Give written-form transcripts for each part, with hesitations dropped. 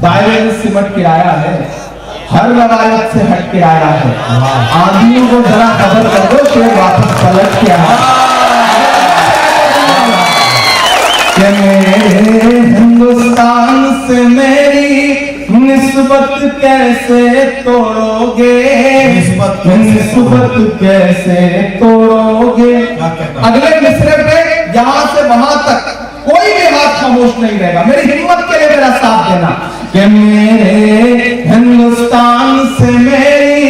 दायरे में सिमट के आया है, हर रवायत से हट के आया है। आंधियों को जरा खबर कर दो, शेर वापस पलट के आया। कि मेरे हिंदुस्तान से मेरी निस्बत कैसे तोड़ोगे, निस्बत कैसे तोड़ोगे। अगले मिसरे पे यहां से वहां तक कोई भी हाथ खामोश नहीं रहेगा, मेरी हिम्मत के लिए मेरा साथ देना। कि मेरे हिंदुस्तान से मेरी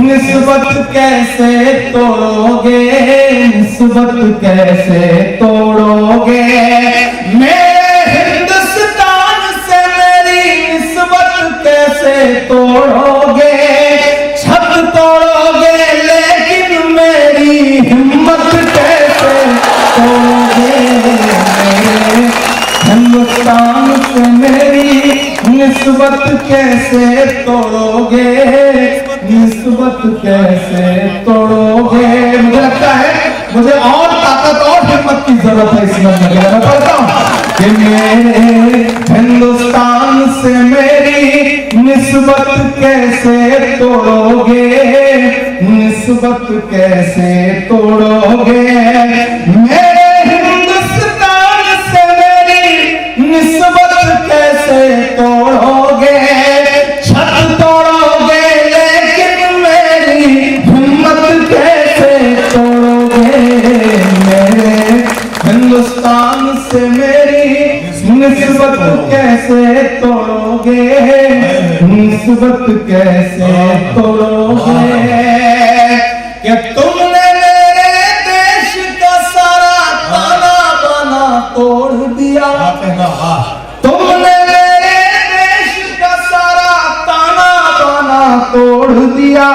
निस्बत कैसे तोड़ोगे, निस्बत कैसे तोड़ोगे। मेरे हिंदुस्तान से मेरी निस्बत कैसे तोड़ोगे। छत तोड़ोगे लेकिन मेरी हिम्मत कैसे तोड़ोगे। मेरे हिंदुस्तान से मेरी निस्बत कैसे तोड़ोगे, निस्बत कैसे तोड़ोगे। मुझे लगता है मुझे और ताकत और हिम्मत की जरूरत है इस नज़र में। मैं पढ़ता हूं कि मेरे हिंदुस्तान से मेरी निस्बत कैसे तोड़ोगे, निस्बत कैसे तोड़ोगे। मेरे हिंदुस्तान से मेरी निस्बत कैसे तोड़ोगे। छत तोड़ोगे लेकिन मेरी हिम्मत कैसे तोड़ोगे। मेरे हिंदुस्तान से मेरी निस्बत कैसे तोड़ोगे, निस्बत कैसे तोड़ोगे। कि तुमने मेरे देश का सारा ताना बाना तोड़ दिया। तुमने मेरे देश का सारा ताना बाना तोड़ दिया।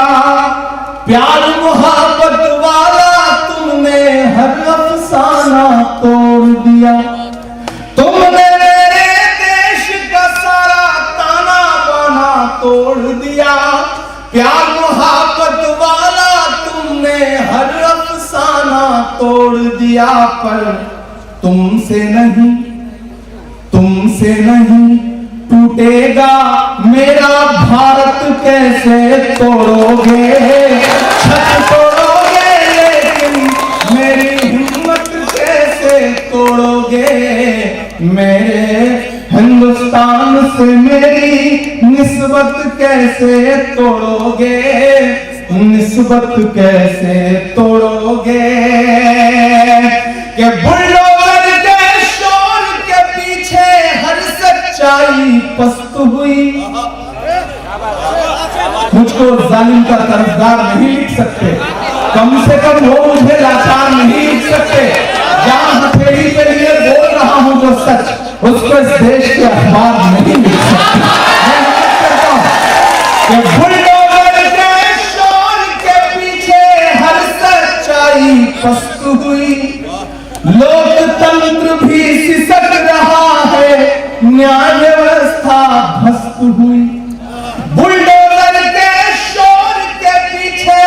प्यार मोहब्बत वाला तुमने हर अफसाना तोड़ दिया। तुमने मेरे देश का सारा ताना बाना तोड़ दिया। प्यार मोहब्बत वाला तुमने हर अफसाना तोड़ दिया। पर तुमसे नहीं, तुमसे नहीं टूटेगा मेरा भारत कैसे तोड़ोगे। छत तोड़ोगे लेकिन मेरी हिम्मत कैसे तोड़ोगे। मेरे हिंदुस्तान से मेरी निस्बत कैसे तोड़ोगे, निस्बत कैसे तोड़ोगे। कि बुलडोजर के शोर के पीछे हर सच्चाई पस्त हुई। मुझको जालिम का तरफदार नहीं लिख सकते, कम से कम वो मुझे लाचार नहीं लिख सकते। जहां हथेली पे लिए बोल रहा हूं जो सच, उसको इस देश के अखबार नहीं लिख सकते। मैं कहता हूं कि बुलडोजर के शोर के पीछे हर सच्चाई पस्त हुई। लोकतंत्र भी सिसक रहा है, न्याय व्यवस्था ध्वस्त हुई। बुलडोजर के शोर के पीछे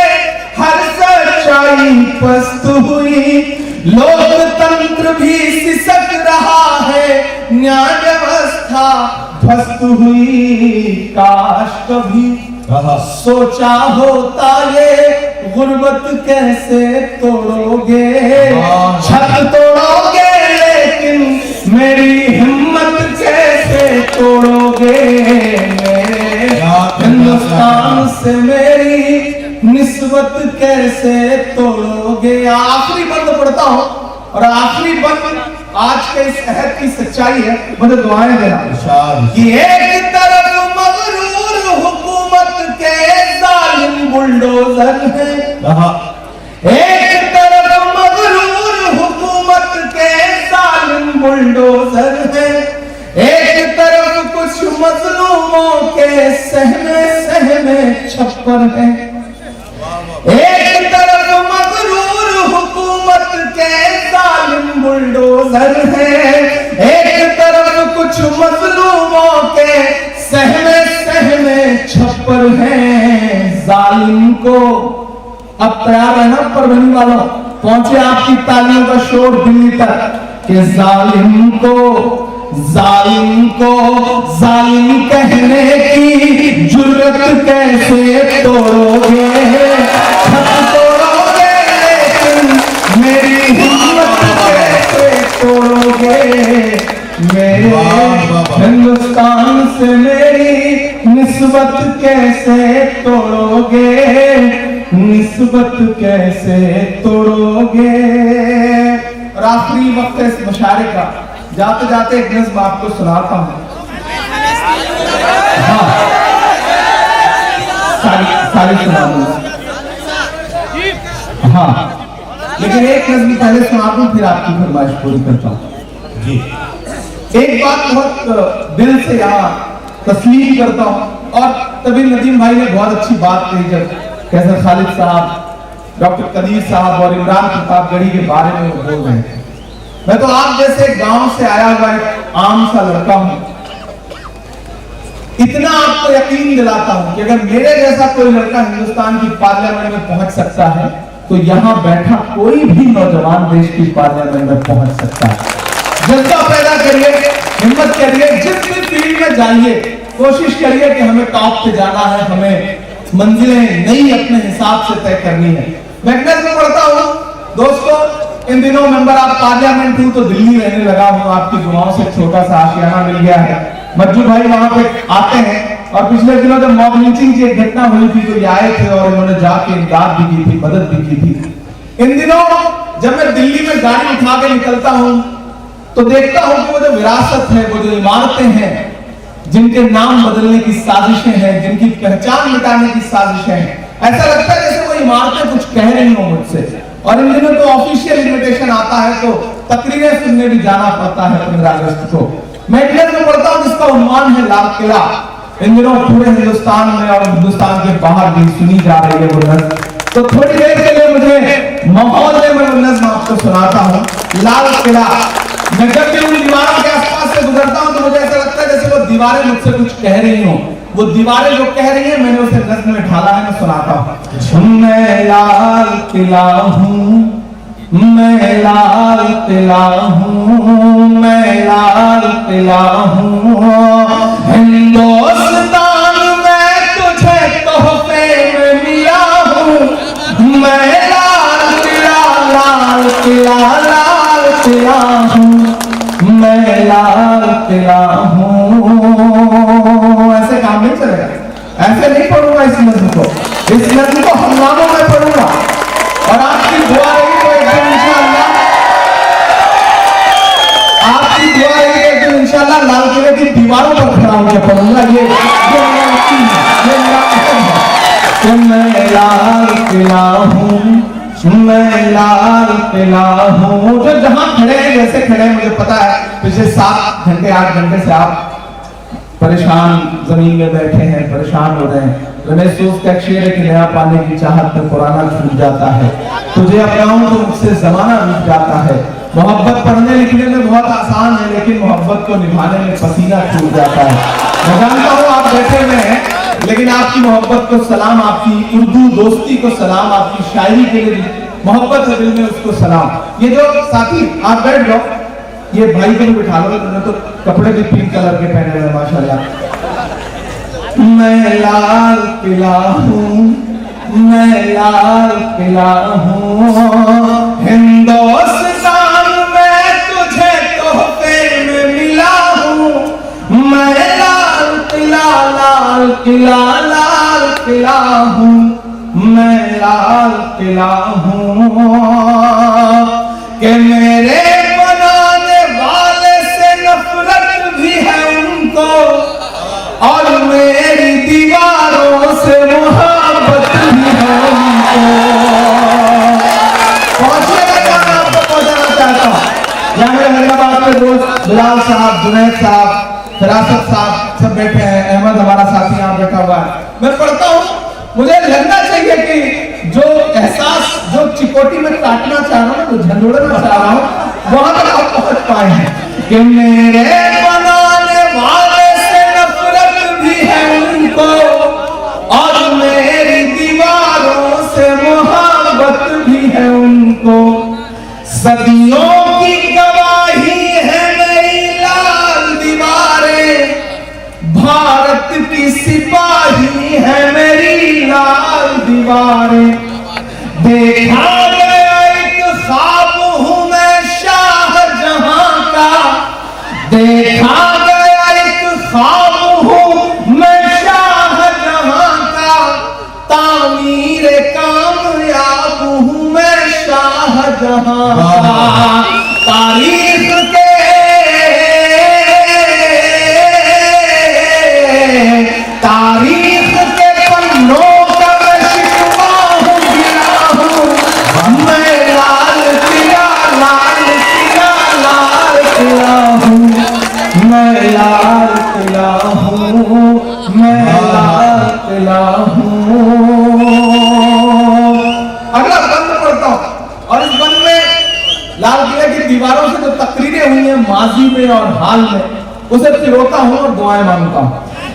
हर सच्चाई पस्त हुई। लोकतंत्र भी सिसक रहा है, न्याय व्यवस्था ध्वस्त हुई। काश कभी सोचा होता ये गुर्बत कैसे तोड़ोगे। छत तोड़ोगे लेकिन मेरी हिम्मत कैसे तोड़ोगे। मेरे हिंदुस्तान से मेरी निस्बत कैसे तोड़ोगे। आखिरी बंद पढ़ता हूं और आखिरी बंद आज के इस अहद की सच्चाई है। मुझे दुआएं देना कि एक तरफ मगरूर हुकूमत के जालिम बुलडोजर है, एक तरफ मगरूर हुकूमत के जालिम बुलडोजर है। एक तरफ कुछ मजलूमों के सहमे सहमे छप्पर है। एक तरफ मगरूर हुकूमत के जालिम बुलडोजर है। एक तरफ कुछ मजलूमों के सहमे सहमे छप्पर हैं। जालिम को अब तैयार रहना परभनी वालों, पहुंचे आपकी तालियों का शोर दिल्ली तक कि जालिम को जालिम को जालिम कहने की जुर्रत कैसे तोड़ोगे, छत तोड़ोगे लेकिन मेरी हिम्मत कैसे तोड़ोगे, मेरे हिंदुस्तान से मेरी निस्बत कैसे तोड़ोगे, निस्बत कैसे तोड़ोगे। और आखिरी वक्त है इस मुशायरे का, जाते जाते एक नज़्म आपको सुनाता हूं। हाँ, सारी सुना दूंगा। हाँ, लेकिन एक नज़्म पहले सुना दूं, फिर आपकी फरमाइश पूरी करता हूं जी। एक बात बहुत दिल से यहाँ तस्लीम करता हूं, और तभी नदीम भाई ने बहुत अच्छी बात कही जब कैसर खालिद साहब, डॉक्टर कदीर साहब और इमरान प्रतापगढ़ी के बारे में वो बोल रहे थे। मैं तो आप जैसे गांव से आया हुआ एक आम सा लड़का हूं, इतना आपको यकीन दिलाता हूं कि अगर मेरे जैसा कोई लड़का हिंदुस्तान की पार्लियामेंट में पहुंच सकता है तो यहां बैठा कोई भी नौजवान देश की पार्लियामेंट में पहुंच सकता है। जज्बा पैदा करिए, हिम्मत करिए, जिस भी फील्ड में जाइए कोशिश करिए कि हमें टॉप पे जाना है, हमें मंजिलें नई अपने हिसाब से तय करनी है। मैं में पढ़ता हूं दोस्तों, इन दिनों मेंबर ऑफ पार्लियामेंट हूं तो दिल्ली रहने लगा हूं, आपकी दुआओं से छोटा सा आशियाना मिल गया है। मज्जू भाई वहां पे आते हैं, और पिछले दिनों जब मॉब लिंचिंग की एक घटना हुई थी तो ये आए थे और उन्होंने जाके इमदाद भी की थी, मदद भी की थी। इन दिनों जब मैं दिल्ली में गाड़ी उठा के निकलता हूं तो देखता हूं कि वो जो विरासत है, वो जो इमारतें हैं, जिनके नाम बदलने की साजिशें हैं, जिनकी पहचान मिटाने की साजिशें हैं, ऐसा लगता है जैसे वो इमारतें कुछ कह रही हो मुझसे। और इन दिनों तो ऑफिशियल इन्विटेशन आता है तो तकरीरें सुनने भी जाना पड़ता है 15 अगस्त को। मैं इंग्लैंड में पढ़ता हूं जिसका उन्वान है लाल किला। इन दिनों पूरे हिंदुस्तान में और हिंदुस्तान के बाहर भी सुनी जा रही है वो नज़्म। तो थोड़ी देर के लिए मुझे माहौल में मैं वो नज़्म आपको सुनाता हूँ, लाल किला। मैं जब भी उन दीवारों के आसपास से गुजरता हूँ तो मुझे ऐसा लगता है जैसे वो दीवारें मुझसे कुछ कह रही हो। वो दीवारें जो कह रही है मैंने उसे नज़्म में ढाला है, मैं सुनाता हूँ। मैं लाल किला हूँ, मैं लाल किला हूँ, मैं लाल किला हूँ, हिंदुस्तान में तुझे तोहफे में मिला हूँ, मैं लाल किला, लाल किला, लाल किला हूँ, मैं लाल किला हूँ। ऐसे काम नहीं चलेगा, ऐसे नहीं पढ़ूंगा इस नज़्म को, इस नज़्म को हंगामों में पढ़ूंगा। और आपकी दुआ रही तो एक दिन इंशाअल्लाह, आपकी दुआ रही तो एक दिन इंशाअल्लाह लाल किले की दीवारों पर खड़ा होकर पढ़ूंगा। ये मैं लाल किला हूँ, मैं लाल किला हूँ। जो जहां खड़े हैं, जैसे खड़े हैं, मुझे पता है पिछले 7 घंटे 8 घंटे से आप परेशान जमीन में बैठे हैं, परेशान हो रहे हैं। रमेश सूद का एक शेर है कि नया पाने की चाहत में पुराना छूट जाता है, तुझे अपनाऊं तो मुझसे जमाना बीत जाता है। मोहब्बत पढ़ने लिखने में बहुत आसान है, लेकिन मोहब्बत को निभाने में पसीना छूट जाता है। मैं जानता हूँ आप बैठे हुए हैं, लेकिन आपकी मोहब्बत को सलाम, आपकी उर्दू दोस्ती को सलाम, आपकी शायरी के लिए मोहब्बत है दिल में, उसको सलाम। ये जो साथी आप बैठ जाओ, ये भाई को बिठा लो, उन्होंने तो कपड़े भी पिंक कलर के पहने हुए माशाल्लाह। मैं लाल किला हूँ, मैं लाल किला हूँ, हिंदुस्तान में तुझे तोहफे में मिला हूँ, मैं लाल किला, लाल किला, लाल किला हूँ, मैं लाल किला हूँ। कि मेरे बनाने वाले से नफरत भी है उनको, और मेरी दीवारों से मोहब्बत भी है उनको। पहुंचेगा क्या मैं आपको पहुंचाना चाहता हूँ। यहाँ मेरे हैदराबाद के दोस्त बिलाल साहब, जुनैद साहब, फिरासत साहब सब बैठे हैं, अहमद हमारा साथी यहाँ बैठा हुआ है। मैं पढ़ता हूँ, मुझे लगना चाहिए कि जो एहसास जो चिकोटी में काटना चाह रहा हूँ, जो झंझोड़ना चाह रहा हूँ, वहां तक आप पहुंच पाए हैं। कि मेरे बनाने वाले से नफरत भी है उनको, और मेरी दीवारों से मोहब्बत भी है उनको। सदियों की गवाही है मेरी लाल की सिपाही है मेरी लाल दीवारें। देखा गया एक ख्वाब हूं मैं शाहजहां का, देखा गया एक ख्वाब हूं मैं शाहजहां का, तामीर कामयाब हूं मैं शाहजहां का। तारीख के पन्नों का मैं शिकवा हूं, गिरा हूं मैं लाल किला, लाल किला, लाल किला हूं मैं, लाल किला हूं मैं, लाल किला हूं। अगला बंद पढ़ता हूं, और इस बंद में लाल किले की दीवारों से जो तकरीरें हुई हैं माजी में और हाल में, उसे पिरोता हूं और दुआएं मांगता हूं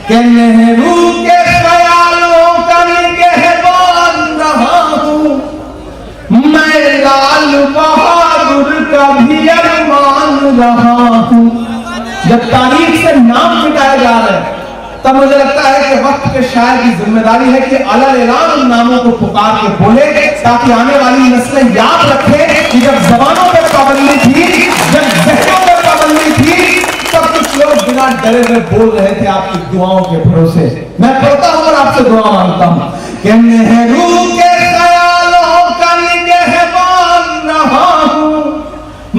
कि नेहरू के ख्यालों का निगहबान रहा हूं मैं, लाल बहादुर का भी अरमान रहा हूं। जब तारीख से नाम मिटाया जा रहा है तब मुझे लगता है कि वक्त के शायर की जिम्मेदारी है कि अलग-अलग उन नामों को पुकार के बोले, ताकि आने वाली नस्लें याद रखें कि जब जबानों पर पाबंदी थी, जब जहनों पर पाबंदी थी, तब कुछ लोग बिना डरे हुए बोल रहे थे आपकी दुआओं के भरोसे। मैं पढ़ता हूं और आपसे दुआ मांगता हूं कि नेहरू के ख्यालों का निगहबान रहा हूं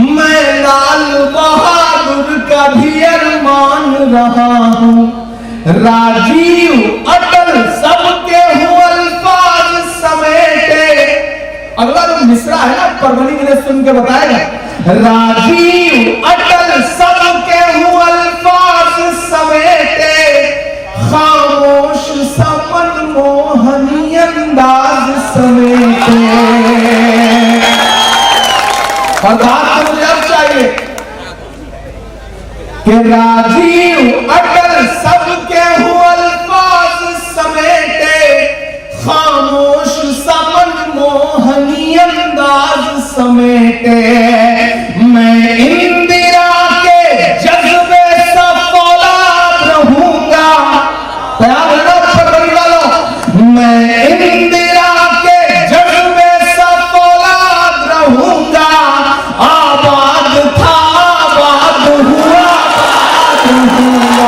मैं, लाल बहादुर का भी अरमान रहा हूं। राजीव अटल सबके हूं अल्फाज समेटे। अगला जो मिसरा है ना परवनी मैंने सुन के बताएगा, राजीव अटल सबके हूं अल्फाज समेटे, खामोश समन मोहनी अंदाज समेटे। और बात तो मुझे अब चाहिए कि राजीव अटल सबके हूं अल्फाज समेटे, खामोश समन मोहनी अंदाज समेटे। मैं इंदिरा के जज्बे सा फौलाद रहूंगा, तैयार है ना पकड़ी वालों, मैं इंदिरा के जज्बे सा फौलाद रहूंगा, आबाद था आबाद हुआ आबाद हुआ।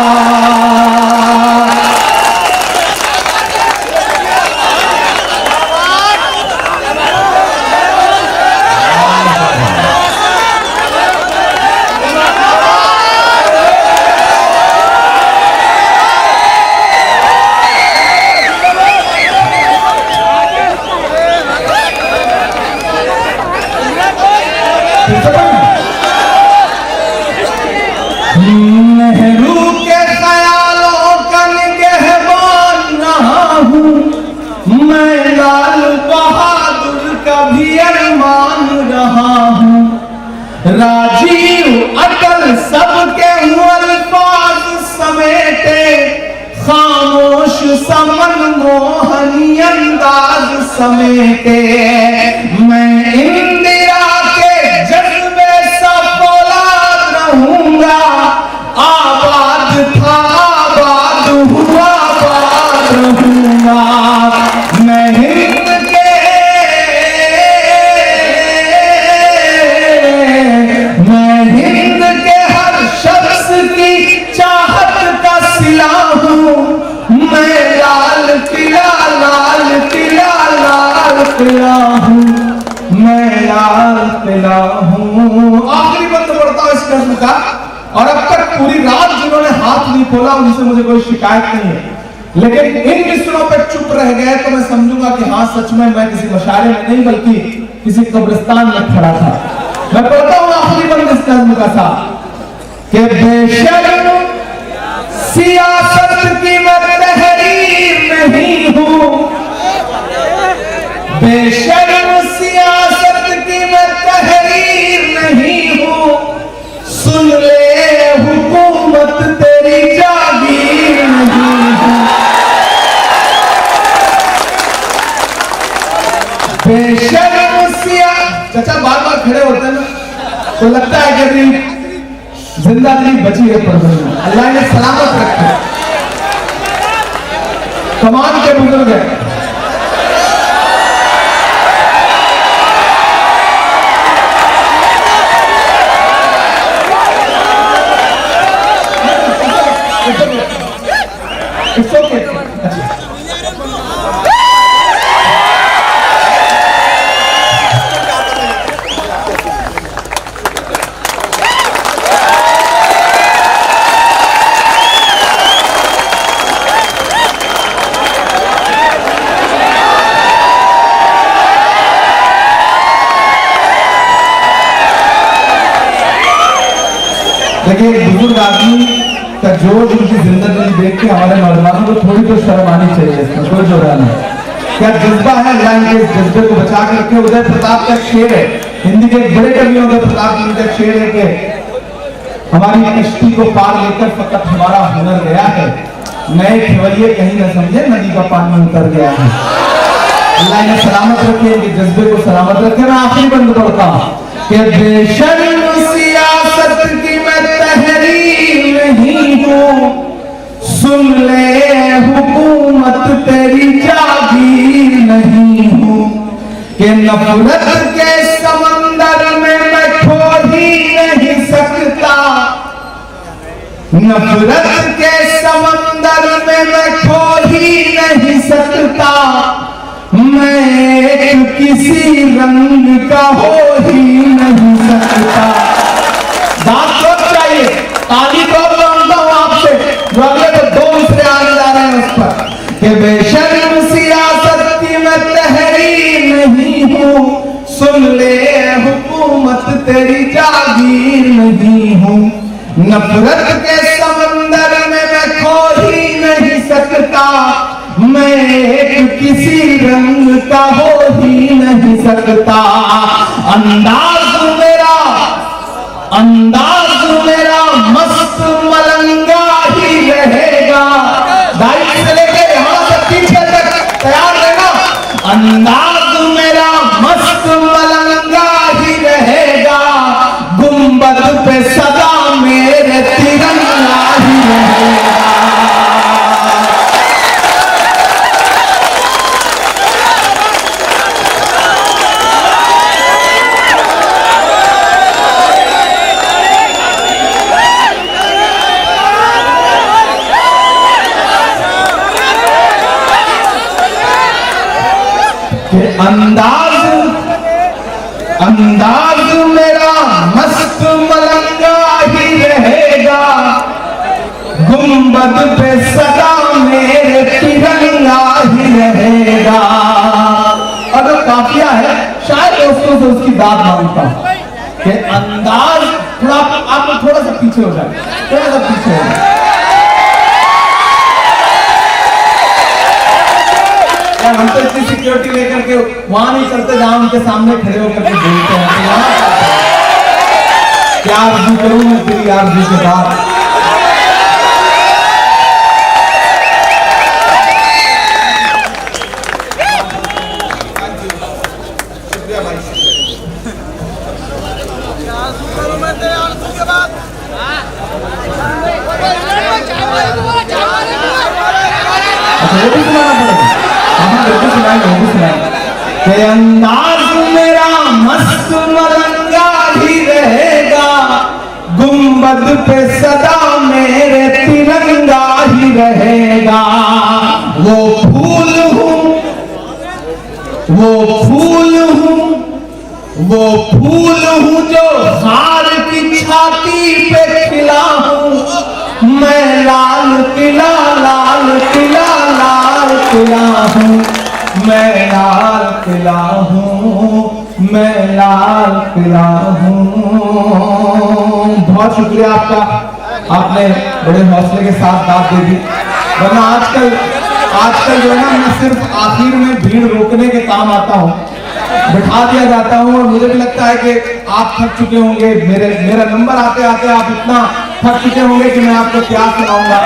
नेहरू के ख्यालों का निगहबान रहा हूं मैं, लाल बहादुर का भी अरमान रहा हूं। राजीव अटल सबके हूं अल्फाज समेटे, खामोश समन मोहनी अंदाज समेटे। मैं इंदिरा के जज्बे सा फौलाद रहूंगा, आबाद था आबाद हुआ आबाद रहूंगा। मैं हिंद के हर शख्स की चाहत का सिला हूं मैं, लाल किला, लाल किला, लाल किला हूं मैं, लाल किला हूं। आखिरी बंद पढ़ता हूं इस नज्म का, और अब तक पूरी रात जिन्होंने हाथ नहीं खोला उनसे मुझे कोई शिकायत नहीं है, लेकिन इन मिसरों पे चुप रह गए तो मैं समझूंगा कि हाँ सच में मैं किसी मशारे में नहीं बल्कि किसी कब्रिस्तान में खड़ा था। मैं पढ़ता हूं आखिरी बंद इस नज्म का था कि बेशर्म सियासत की मैं तहरीर नहीं हूं, बेशर्म सियासत की मैं तहरीर नहीं हूं, सुन ले हुकूमत तेरी जागीर नहीं हूं। बेशर्म सिया चाचा बार बार खड़े होते हैं ना तो लगता है कि अभी जिंदा दिली बची है, पर अल्लाह ने सलामत रखे। कमान के बुजुर्ग हैं। It's okay. देखिए, एक बुजुर्ग आदमी का जोश, उनकी जिंदगी देख के हमारे नौजवानों को थोड़ी तो शर्म आनी चाहिए, इसमें कोई जोड़ा नहीं। क्या जज्बा है, अल्लाह के जज्बे को बचा के रखे। उदय प्रताप का शेर है, हिंदी के एक बड़े कवि उदय प्रताप जी का शेर है कि हमारी कश्ती को पार लेकर फकत हमारा हुनर गया है, नए खेवड़िए कहीं न समझे नदी का पानी उतर गया है। अल्लाह ने सलामत रखे, इनके जज्बे को सलामत रखे। मैं आखिरी बंद पढ़ता हूँ कि बेशर्म सियासत की मैं तहरीर नहीं हूँ, सुन ले हुकूमत तेरी जागीर नहीं हूँ, कि नफरत के समंदर में मैं खो ही नहीं सकता, नफरत के समंदर में मैं खो ही नहीं सकता, मैं किसी रंग का हो ही नहीं सकता। दांत चाहिए, ताली तो मांगता हूं आपसे, जो अगले तो दो दूसरे आने जा रहे हैं उस पर, कि बेशर्म सियासत की मैं तहरीर नहीं हूं, सुन ले हुकूमत तेरी जागीर नहीं हूं, नफरत के समंदर में मैं खो ही नहीं सकता, मैं किसी रंग का हो ही नहीं सकता। अंदाज मेरा मस्त मलंगा ही रहेगा, दाई से लेके यहां से पीछे तक तैयार रहना। अंदाज मेरा मस्त मलंगा ही रहेगा, गुंबद पे सदा मेरे तिरंगा ही रहेगा। अंदाज मेरा मस्त मलंगा ही रहेगा, गुंबद पे सदा मेरे तिरंगा ही रहेगा। अगर काफिया है, शायद दोस्तों से उसकी बात मांगता हूं कि अंदाज थोड़ा, आप थोड़ा सा पीछे हो जाए, थोड़ा सा पीछे हो जाए। हम तो इतनी सिक्योरिटी लेकर के वहां नहीं चलते जहां उनके सामने खड़े होकर के बोलते हैं क्या आरज़ू करूं मैं तेरी आरज़ू के बाद। के अंदाज मेरा मस्त मलंगा ही रहेगा, गुंबद पे सदा मेरे तिरंगा ही रहेगा। वो फूल हूँ, वो फूल हूँ, वो फूल हूँ जो हार की छाती पे खिला हूँ, मैं लाल किला लाल किला लाल किला हूँ, मैं लाल किला हूँ, मैं लाल किला हूँ। बहुत शुक्रिया आपका, आपने बड़े हौसले के साथ बात दे दी। वरना आजकल जो है ना, मैं सिर्फ आखिर में भीड़ रोकने के काम आता हूँ, बिठा दिया जाता हूँ। और मुझे भी लगता है कि आप थक चुके होंगे, मेरा नंबर आते आते आप इतना थक चुके होंगे कि मैं आपको क्या सुनाऊंगा।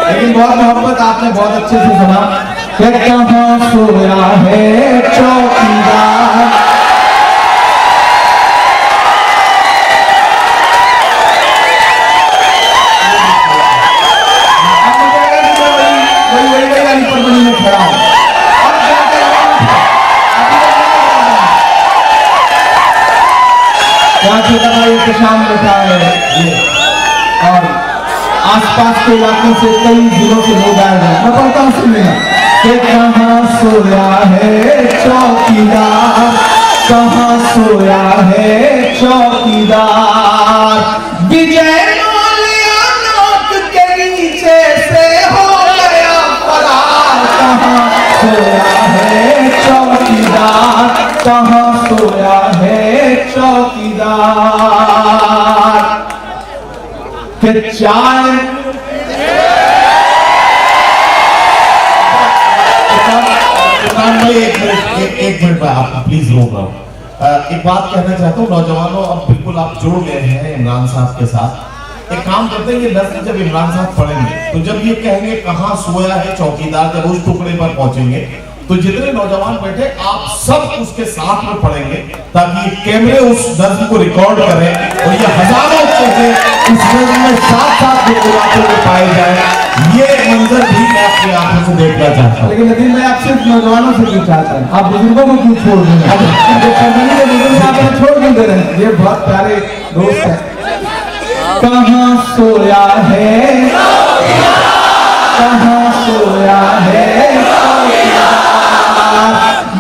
लेकिन बहुत मोहब्बत आपने बहुत अच्छे से सुना। कहाँ सोया है चौकीदार, वही वाली पर बनी में यहाँ छोटा भाई प्रशांत बैठा है और आसपास के इलाकों से कई जिलों से लोग आए हैं। मैं पढ़ता हूँ, सुनिएगा। कि कहाँ सोया है चौकीदार, कहाँ सोया है चौकीदार, विजय माल्या नाक के नीचे से हो गया फरार। कहाँ सोया है चौकीदार, कहाँ सोया है चौकीदार। कि चाय एक मिनट आप प्लीज रोक रहा हूँ। एक बात कहना चाहता हूँ नौजवानों, अब बिल्कुल आप जुड़ गए हैं इमरान साहब के साथ। एक काम करते हैं, ये नस्ल जब इमरान साहब पढ़ेंगे तो जब ये कहेंगे कहाँ सोया है चौकीदार, जब उस टुकड़े पर पहुंचेंगे तो जितने नौजवान बैठे आप सब उसके साथ में पढ़ेंगे ताकि कैमरे उस नज्म को रिकॉर्ड करें और ये हजारों चीजें इस नज्म में साथ साथ मुलाकातों में पाए जाए। ये मंजर भी मैं अपनी आंखों से देखना चाहता हूँ। लेकिन नदीम मैं आपसे नौजवानों से क्यों चाहता हूँ, आप बुजुर्गों को क्यों छोड़ दें? आप छोड़ क्यों दे रहे हैं? ये बहुत प्यारे दोस्त है। कहाँ सोया है, कहाँ सोया है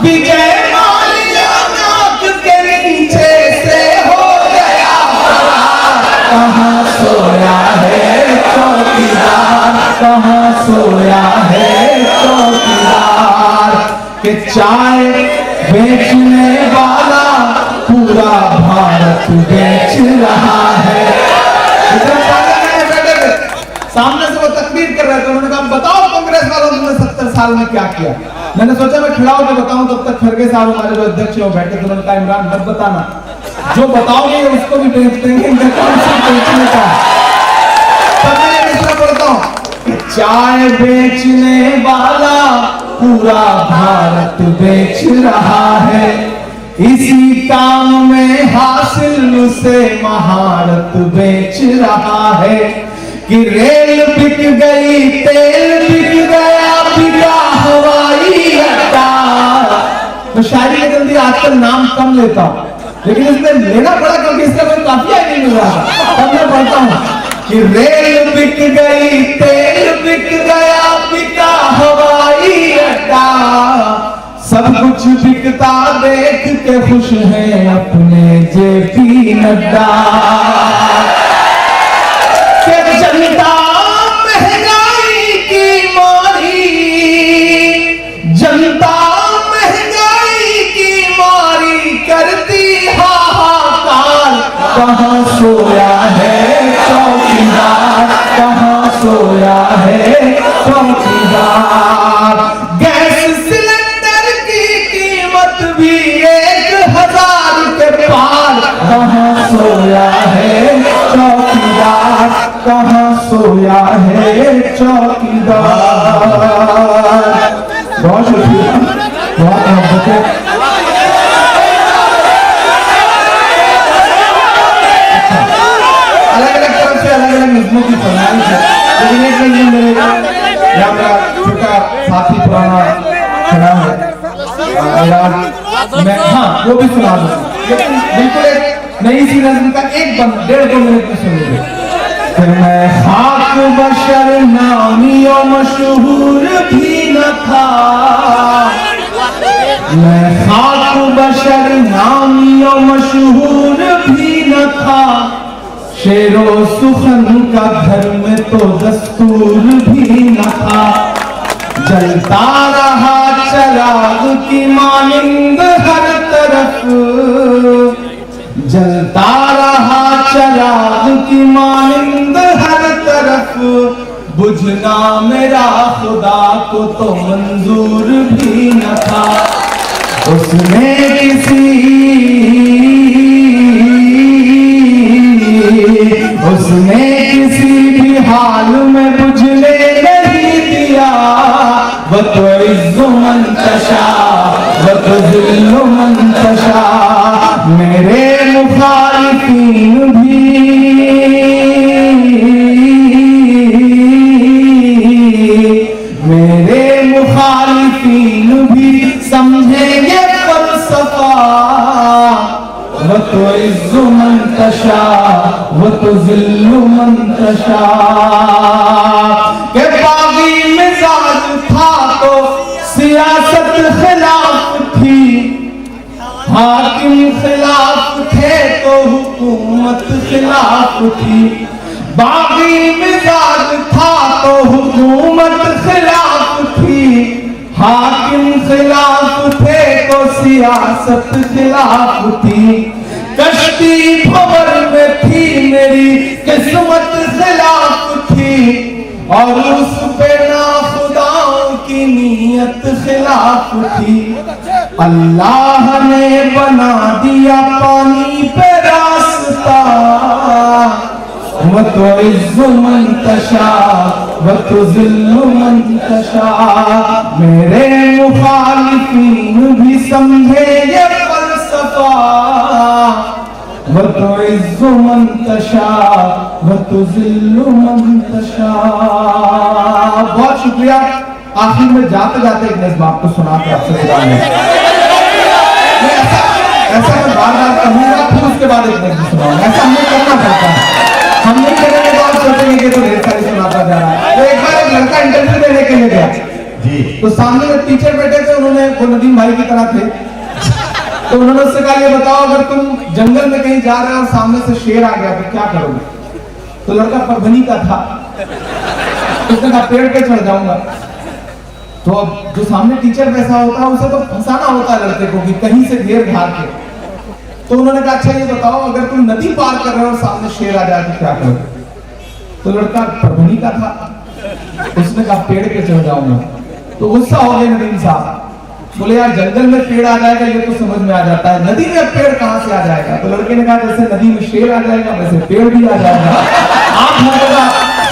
विजय माल्या नाक के नीचे से हो गया फरार। कहाँ सोया है चौकीदार, कहाँ सोया है चौकीदार। कि चाय बेचने वाला पूरा भारत बेच रहा है। सामने से वो तकबीर कर रहे थे, उन्होंने कहा बताओ कांग्रेस वालों ने 70 साल में क्या किया। मैंने सोचा मैं खड़ा होकर बताऊं, तब तक खड़गे साहब हमारे जो अध्यक्ष है वो बैठे थे। उन्होंने कहा इमरान मत बताना, जो बताओगे उसको भी बेच देंगे, इनका कौन सा बेचने का। तब मैं मिसरा पढ़ता हूं, चाय बेचने वाला पूरा भारत बेच रहा है, इसी काम में हासिल उसे महारत बेच रहा है। कि रेल बिक गई, तेल बिक गया, बिका हवाई अड्डा। तो शायरी के जल्दी आजकल नाम कम लेता हूं, लेकिन इसमें लेना पड़ा क्योंकि इसका कोई काफिया ही नहीं मिल रहा था। तब मैं पढ़ता हूं कि रेल बिक गई, तेल बिक गया, बिका हवाई अड्डा, सब कुछ बिकता देख के खुश हैं अपने जेपी नड्डा। जनता महंगाई की मारी, जनता महंगाई की मारी करती हाहाकार। कहाँ सोया है चौकीदार, कहाँ सोया है चौकीदार। गैस सिलेंडर की कीमत भी 1000 के पार। कहाँ सोया है चौकीदार, कहाँ सोया है चौकीदार। बहुत शुक्रिया, बहुत मोहब्बत है। अलग अलग तरफ से अलग अलग नज़्मों की फरमाइश है, लेकिन एक नज़्म मेरे यहाँ मेरा छोटा साथी पुराना खड़ा है, मैं हाँ वो भी सुना दूँ, लेकिन बिल्कुल एक नई सी नज़्म का एक 1.5-2 मिनट में सुन लीजिए। मैं खाक बशर नामियो मशहूर भी न था, मैं खाक बशर नामियो मशहूर भी न था, शेरो सुखन का घर में तो दस्तूर भी न था। जलता रहा चराग की मानिंद हर तरफ, जलता रहा चराग की मानिंद हर तरफ, बुझना मेरा खुदा को तो मंजूर भी न था। उसने किसी भी हाल में बुझने नहीं दिया, वो तो इज़्ज़ो मंतशा, वो तो ज़िल्लो मंतशा। मेरे मुखालिफीन भी समझेंगे फलसफा, वो तुइज़्ज़ु मन तशा व तुज़िल्लु मन तशा। के बागी मिजाज था तो सियासत खिलाफ थी, हाकिम खिलाफ थे तो हुकूमत खिलाफ थी। बागी मिजाज था तो हुकूमत खिलाफ थी, हाकिम खिलाफ थे तो सियासत खिलाफ थी। कश्ती भंवर में थी मेरी किस्मत खिलाफ थी, और उस पे नाखुदाओं की नीयत खिलाफ थी। अल्लाह ने बना दिया पानी पे रास्ता, व तुइज़्ज़ु मन तशा व तुज़िल्लु मन तशा। मेरे मुखालिफीन भी समझे ये फलसफा, व तुइज़्ज़ु मन तशा व तुज़िल्लु मन तशा। बहुत शुक्रिया। आखिर में जाते जाते एक नज़्म आपको सुना के आपसे विदा लें। ऐसा मैं बार बार कहूँगा, फिर उसके बाद एक नज़्म सुनाऊंगा। ऐसा हमें करना पड़ता है। हम नहीं करेंगे तो आप सोचेंगे कि तो ढेर सारी सुनाता जा रहा है। तो एक बार एक लड़का इंटरव्यू देने के लिए गया जी, तो सामने में टीचर बैठे थे, उन्होंने वो नदीम भाई की तरह थे, तो उन्होंने उससे कहा, ये बताओ अगर तुम जंगल में कहीं जा रहे हो और सामने से शेर आ गया तो क्या करोगे? तो लड़का परभनी का था, उसने कहा पेड़ पे चढ़ जाऊंगा। तो अब जो सामने टीचर वैसा होता है उसे तो फंसाना होता है लड़के को कि कहीं से घेर घार के। तो उन्होंने कहा अच्छा ये बताओ अगर तुम नदी पार कर रहे हो और सामने शेर आ जाए तो क्या करोगे? तो लड़का परभनी का था, उसने कहा पेड़ पे चढ़ जाऊंगा। तो गुस्सा हो गया नदीम साहब, बोले यार जंगल में पेड़ आ जाएगा ये तो समझ में आ जाता है, नदी में पेड़ कहां से आ जाएगा? तो लड़के ने कहा जैसे नदी में शेर आ जाएगा वैसे पेड़ भी आ जाएगा। आप हर जगह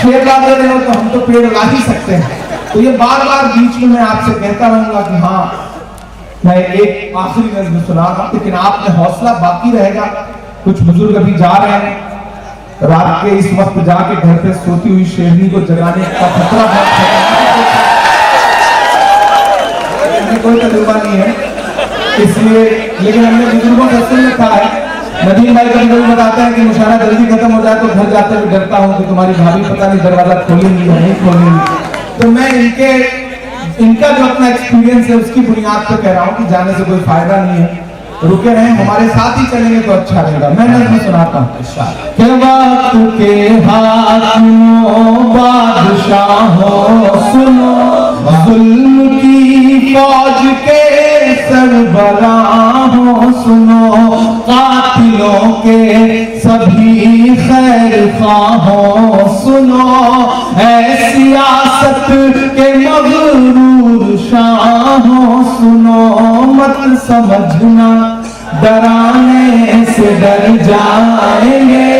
शेर ला दे रहे हो तो हम तो पेड़ ला ही सकते हैं। तो ये बार बार बीच में मैं आपसे कहता रहूंगा कि हाँ मैं एक आखिरी नज़्म सुनाऊंगा, लेकिन आपने हौसला बाकी रहेगा। कुछ बुजुर्ग अभी जा रहे हैं, रात के इस वक्त जाके घर पे सोती हुई शेरनी को जगाने का खतरा है, कोई तजुर्बा नहीं है इसलिए। लेकिन हमने बुजुर्गों को सुन रखा है। नदीम भाई कभी कभी बताते हैं कि मुशायरा जल्दी खत्म हो जाए तो घर जाते हुए डरता हूँ कि तुम्हारी भाभी पता नहीं दरवाजा खोलेंगी या नहीं खोलेंगी। तो मैं इनका जो अपना एक्सपीरियंस है उसकी बुनियाद पर कह रहा हूँ कि जाने से कोई फायदा नहीं है, रुके रहें, हमारे साथ ही चलेंगे तो अच्छा रहेगा। मैं नज़्म सुनाता हूँ। वक्त के हाकिमों बादशाहों सुनो, जुल्म की फौज के सरबराहों सुनो, कातिलों के सभी खैर ख्वाहों सुनो, ऐ सियासत के मगरूर शाहों सुनो, मत समझना डराने से डर जाएंगे,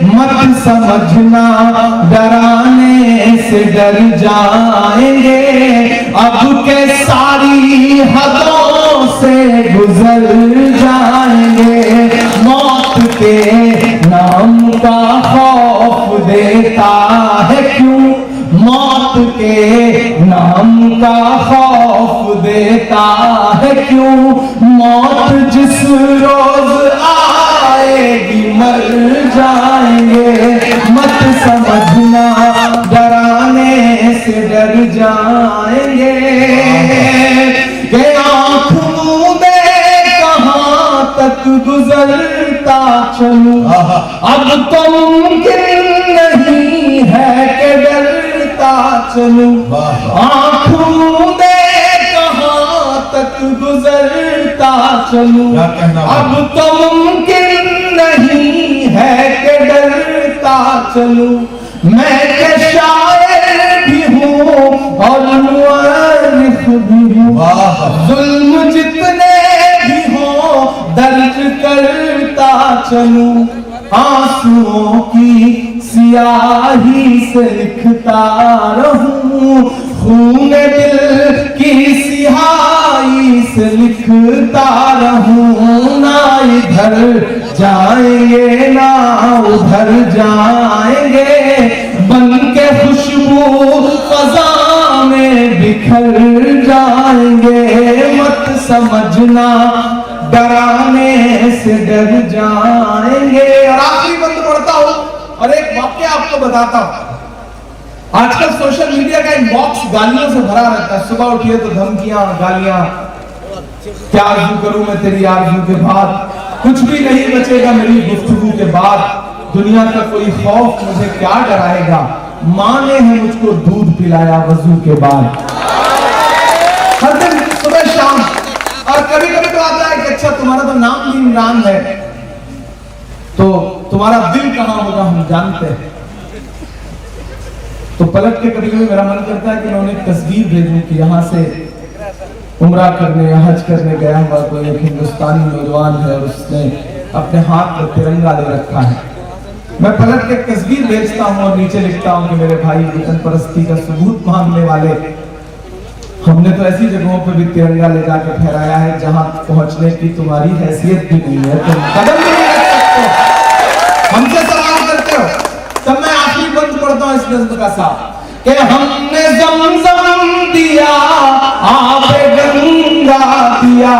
मत समझना डराने से डर जाएंगे, अब के सारी हदों से गुजर जाएंगे, मौत के नाम का खौफ देता है क्यों, मौत के नाम का खौफ देता है क्यों, मौत जिस रोज आएगी मर जाएंगे, मत समझना डराने से डर जाएंगे, कि आँख मूंदे कहाँ तक गुजरता चलूं, अब तो मुमकिन नहीं है कि डरता चलूं, आँख मूंदे कहाँ तक गुजरता चलूं, अब तो मुमकिन नहीं है कि डरता चलूं, मैं के शायर भी हूँ और मुअर्रिख भी हूँ, जुल्म जितने भी हो दर्ज करता चलूं, आंसुओं की सियाही से लिखता रहूं, खून दिल की सियाही से लिखता रहूं, ना इधर जाएंगे ना उधर जाएंगे, बन के खुशबू फजा में बिखर जाएंगे, मत समझना डराने से डर जाएंगे। और आखिरी बंद पढ़ता हूं और एक वाक्य आपको बताता हूं। आजकल सोशल मीडिया का इनबॉक्स गालियों से भरा रहता है। सुबह उठिए तो धमकियां, गालियां, क्या आरज़ू करूं मैं तेरी आरज़ू के बाद, कुछ भी नहीं बचेगा मेरी गुफ्तगू के बाद, दुनिया का कोई खौफ मुझे क्या डराएगा, माँ ने है मुझको दूध पिलाया वजू के बाद। हर दिन सुबह शाम। और कभी कभी तो आता है कि अच्छा तुम्हारा तो नाम भी इमरान है, तो तुम्हारा दिल कहां होगा हम जानते हैं। तो पलट के कभी कभी मेरा मन करता है कि मैं उन्हें तस्वीर भेजूं कि यहाँ से उम्रा करने या हज करने गया हुआ कोई एक हिंदुस्तानी नौजवान है और उसने अपने हाथ में तिरंगा ले रखा है। मैं पलट के तस्वीर भेजता हूँ और नीचे लिखता हूँ कि मेरे भाई वतन परस्ती का सबूत मांगने वाले, हमने तो ऐसी जगहों पे भी तिरंगा ले जाकर फहराया है जहां पहुंचने की तुम्हारी हैसियत भी नहीं है, तुम कदम भी नहीं रख सकते, हमसे सवाल करते हो। तब मैं आखिरी बंद पढ़ता हूं इस नज़्म का साथ कि हमने ज़मज़म दिया, आबे गंगा दिया।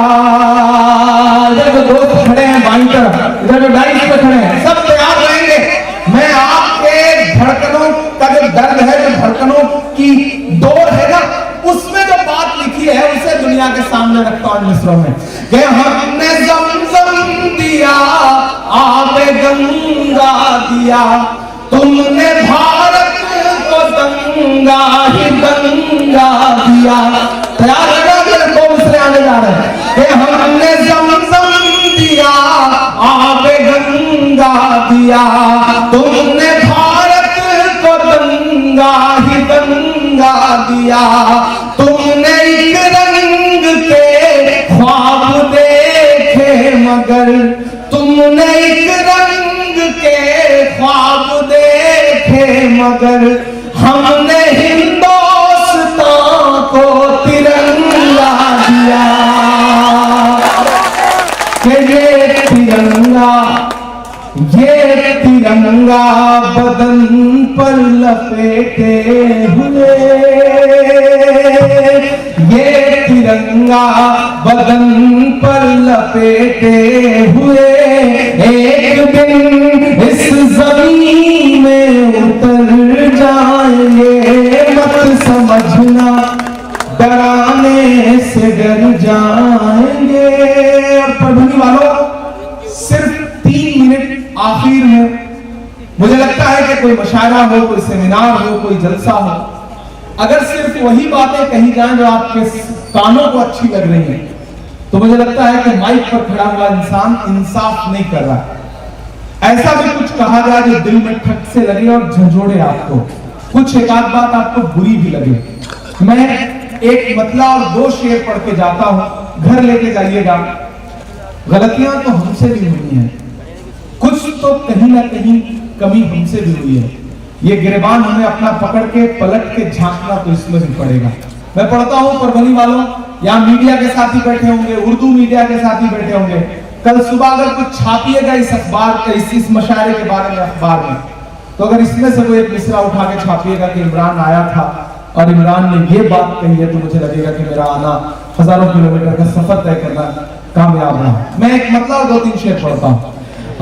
जब दोस्त खड़े हैं बाईं तरफ, इधर जो डाइस पे खड़े हैं, सब तैयार रहेंगे। मैं आपके धड़कनों का जो दर्द है, जो धड़कनों की दौड़ है ना, उसमें जो बात लिखी है उसे दुनिया के सामने रखता हूं मिस्रों में कि हमने ज़मज़म दिया, आबे गंगा दिया, तुमने भारत को दंगा ही दंगा दिया। तैयार लगा मेरे को मिसरे आने जा रहे हैं कि हमने ज़मज़म दिया, आबे गंगा दिया, तुमने भारत को दंगा ही दंगा दिया। तुमने एक रंग के ख्वाब देखे मगर, तुमने एक रंग के ख्वाब देखे मगर, हमने हिंदुस्तान को तिरंगा दिया। कि ये तिरंगा बदन पर लपेटे हुए, ये तिरंगा बदन पर लपेटे हुए एक दिन इस जमीन में उतर जाएंगे। मत समझना डराने से डर जाएंगे। और पढ़ने वालों, सिर्फ 3 मिनट आखिर में मुझे लगता है कि कोई मुशायरा हो, कोई सेमिनार हो, कोई जलसा हो, अगर सिर्फ वही बातें कही जाएं जो आपके कानों को अच्छी लग रही हैं, तो मुझे लगता है कि माइक पर खड़ा हुआ इंसान इंसाफ नहीं कर रहा। ऐसा भी कुछ कहा जाए जो दिल में ठक से लगे और झंझोड़े आपको, कुछ एक आध बात आपको बुरी भी लगे। मैं एक मतला और 2 शेर पढ़ के जाता हूं, घर लेके जाइएगा। गलतियां तो हमसे भी हुई हैं, कुछ तो कहीं ना कहीं कमी हमसे भी हुई है। ये गिरबान हमें अपना पकड़ के पलट के झांकना तो इसमें भी पड़ेगा। मैं पढ़ता हूं परभनी वालों, यहाँ मीडिया के साथी बैठे होंगे, उर्दू मीडिया के साथी बैठे होंगे। कल सुबह अगर कुछ छापिएगा इस अखबार के, इस मशायरे के बारे में अखबार में, तो अगर इसमें से कोई एक मिसरा उठा के छापिएगा कि इमरान आया था और इमरान ने ये बात कही है, तो मुझे लगेगा कि मेरा आना हजारों किलोमीटर का सफर तय करना कामयाब रहा। मैं एक मतलब 2-3 शेर पढ़ता हूं।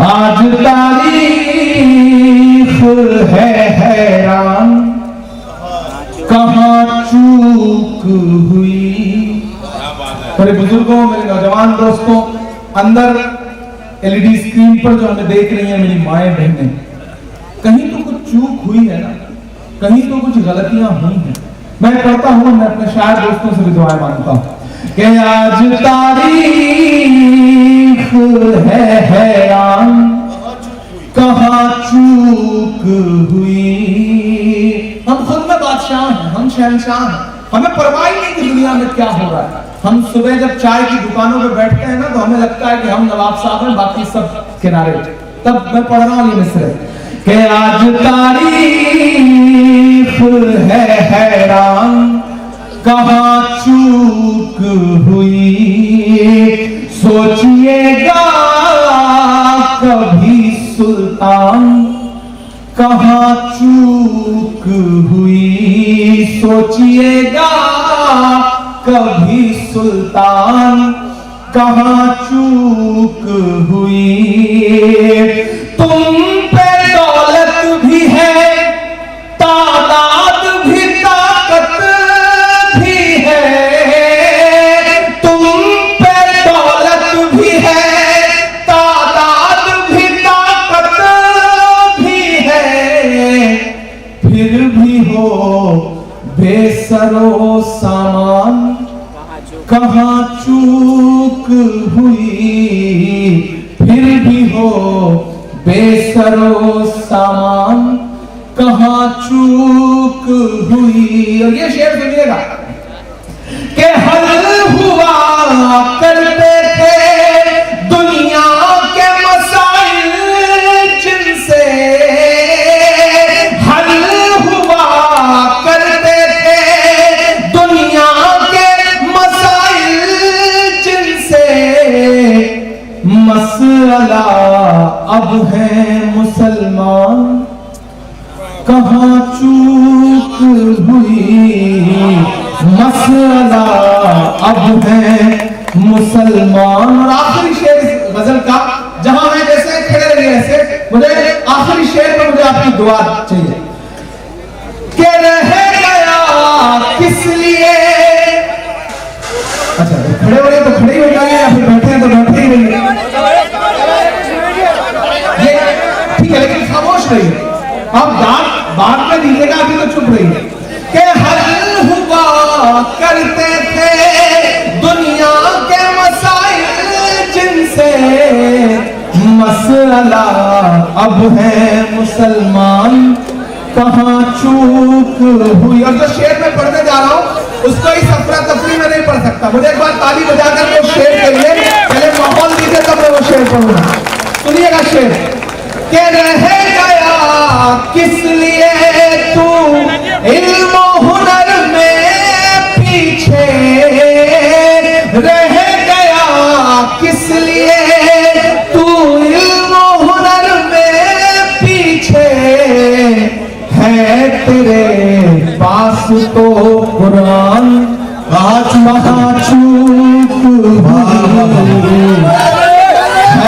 आज तारीख है हैरान, कहां चूक हुई। मेरे बुजुर्गों, मेरे नौजवान दोस्तों, अंदर एलईडी स्क्रीन पर जो हमें देख रही हैं मेरी माएं बहनें, कहीं तो कुछ चूक हुई है ना, कहीं तो कुछ गलतियां हुई हैं। मैं पढ़ता हूं, मैं अपने शायर दोस्तों से भी दुआएं मांगता हूं कि आज तारीख है हैरान, कहां चूक हुई। हम खुद में बादशाह हैं, हम शहंशाह हैं, हमें परवाह ही नहीं कि दुनिया में क्या हो रहा है। हम सुबह जब चाय की दुकानों पे बैठते हैं ना, तो हमें लगता है कि हम नवाब साहब हैं, बाकी सब किनारे। तब मैं पढ़ रहा हूं ये मिसरे कि आज तारीख है हैरान, कहां चूक हुई। सोचिएगा कभी सुल्तान, कहां चूक हुई। सोचिएगा कभी सुल्तान, कहाँ चूक हुई। तुम पे दौलत भी है, तादाद भी, ताकत भी है। तुम पे दौलत भी है, तादाद भी, ताकत भी है। फिर भी हो बेसरो सामान, कहाँ चूक हुई। फिर भी हो बेसरो सामान, कहाँ चूक हुई। और ये शेर सुनिएगा कि हल हुआ करते थे दुनिया के मसाइल जिनसे, हल हुआ करते थे दुनिया के मसाइल जिनसे। मसला अब है मुसलमान, कहाँ चूक हुई। मसला अब है मुसलमान। और आखिरी शेर इस गजल का, जहां मैं जैसे खड़े रहे ऐसे, मुझे आखिरी शेर में मुझे आपकी दुआ चाहिए कि रह गया किस लिए। अच्छा, खड़े हो रहे तो खड़े ही हो जाएंगे, या फिर बैठे हैं तो बैठे ही रहेंगे, ठीक है, लेकिन खामोश रहिए। अब बात में दीजिएगा, अभी तो चुप रहिए। कि हल हुआ करते थे दुनिया के मसाइल जिनसे। मसला अब है मुसलमान, कहाँ चूक हुई। और जो शेर में पढ़ने जा रहा हूं उसको इस अफरा तफरी में नहीं पढ़ सकता। मुझे एक बार ताली बजाकर वो शेर के लिए पहले माहौल दीजिए, तब मैं वो शेर पढ़ूंगा। सुनिएगा शेर कि रह गया किस लिए तू इल्म हुनर में पीछे। रह गया किस लिए तू इल्म हुनर में पीछे। है तेरे पास तो कुरान, कहाँ चूक हुई।